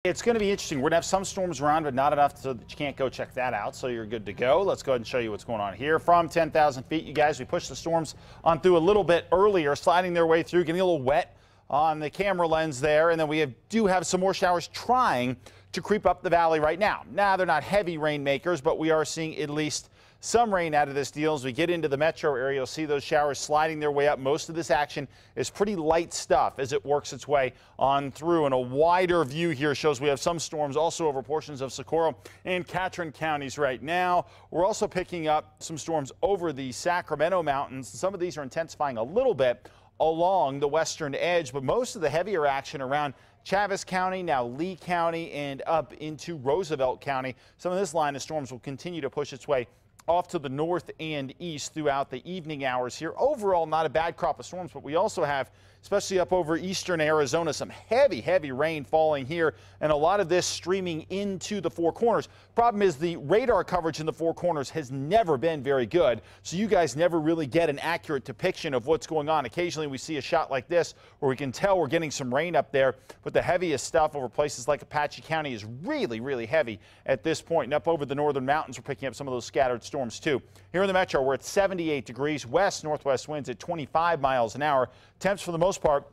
It's going to be interesting. We're going to have some storms around, but not enough so that you can't go check that out. So you're good to go. Let's go ahead and show you what's going on here. From 10,000 feet, you guys, we pushed the storms on through a little bit earlier, sliding their way through, getting a little wet on the camera lens there. And then we do have some more showers trying to creep up the valley right now. Now, they're not heavy rain makers, but we are seeing at least some rain out of this deal. As we get into the metro area, you'll see those showers sliding their way up. Most of this action is pretty light stuff as it works its way on through. And a wider view here shows we have some storms also over portions of Socorro and Catron counties right now. We're also picking up some storms over the Sacramento mountains. Some of these are intensifying a little bit along the western edge, but most of the heavier action around Chaves County, now Lee County, and up into Roosevelt County. Some of this line of storms will continue to push its way off to the north and east throughout the evening hours here. Overall, not a bad crop of storms, but we also have, especially up over eastern Arizona, some heavy rain falling here, and a lot of this streaming into the Four Corners. Problem is the radar coverage in the Four Corners has never been very good, so you guys never really get an accurate depiction of what's going on. Occasionally we see a shot like this where we can tell we're getting some rain up there, but the heaviest stuff over places like Apache County is really heavy at this point. And up over the northern mountains, we're picking up some of those scattered storms too. Here in the metro, we're at 78 degrees, west-northwest winds at 25 miles an hour. Temps for the most part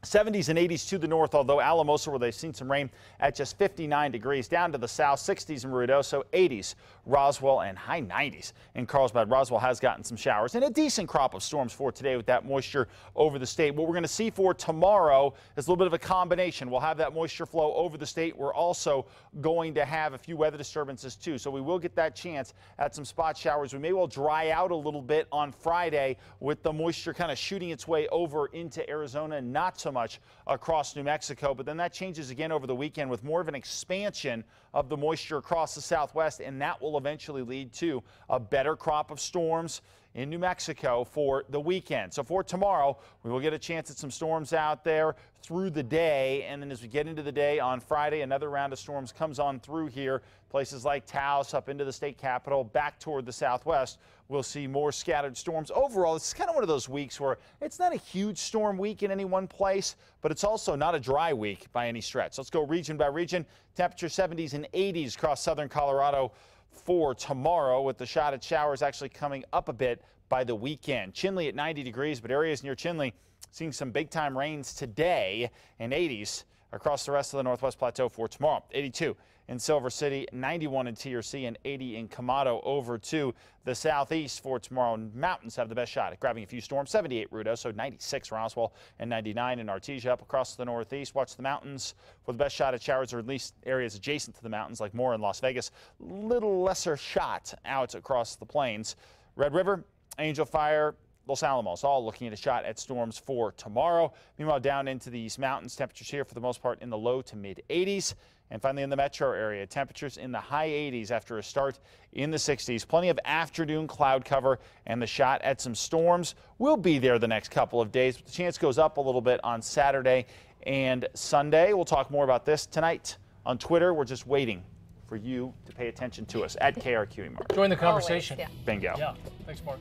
70s and 80s to the north, although Alamosa, where they've seen some rain, at just 59 degrees. Down to the south, 60s in Ruidoso, 80s Roswell, and high 90s in Carlsbad. Roswell has gotten some showers and a decent crop of storms for today with that moisture over the state. What we're going to see for tomorrow is a little bit of a combination. We'll have that moisture flow over the state. We're also going to have a few weather disturbances too, so we will get that chance at some spot showers. We may well dry out a little bit on Friday with the moisture kind of shooting its way over into Arizona and not so much across New Mexico, but then that changes again over the weekend with more of an expansion of the moisture across the southwest, and that will eventually lead to a better crop of storms in New Mexico for the weekend. So for tomorrow, we will get a chance at some storms out there through the day, and then as we get into the day on Friday, another round of storms comes on through here. Places like Taos up into the state capital, back toward the southwest, we'll see more scattered storms. Overall, it's kind of one of those weeks where it's not a huge storm week in any one place, but it's also not a dry week by any stretch. Let's go region by region. Temperature 70s and 80s across southern Colorado for tomorrow, with the shot at showers actually coming up a bit by the weekend. Chinle at 90 degrees, but areas near Chinle seeing some big time rains today, and 80s across the rest of the Northwest Plateau for tomorrow. 82 in Silver City, 91 in TRC, and 80 in Camado over to the southeast for tomorrow. Mountains have the best shot at grabbing a few storms. 78 Ruidoso, 96 Roswell, and 99 in Artesia. Up across the northeast, watch the mountains for the best shot at showers, or at least areas adjacent to the mountains like more in Las Vegas. Little lesser shot out across the plains. Red River, Angel Fire, Los Alamos, all looking at a shot at storms for tomorrow. Meanwhile, down into the East Mountains, temperatures here for the most part in the low to mid 80s. And finally, in the metro area, temperatures in the high 80s after a start in the 60s. Plenty of afternoon cloud cover, and the shot at some storms will be there the next couple of days. But the chance goes up a little bit on Saturday and Sunday. We'll talk more about this tonight on Twitter. We're just waiting for you to pay attention to us at KRQE, Mark. Join the conversation. Always, yeah. Bingo. Yeah. Thanks, Mark.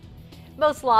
Most laws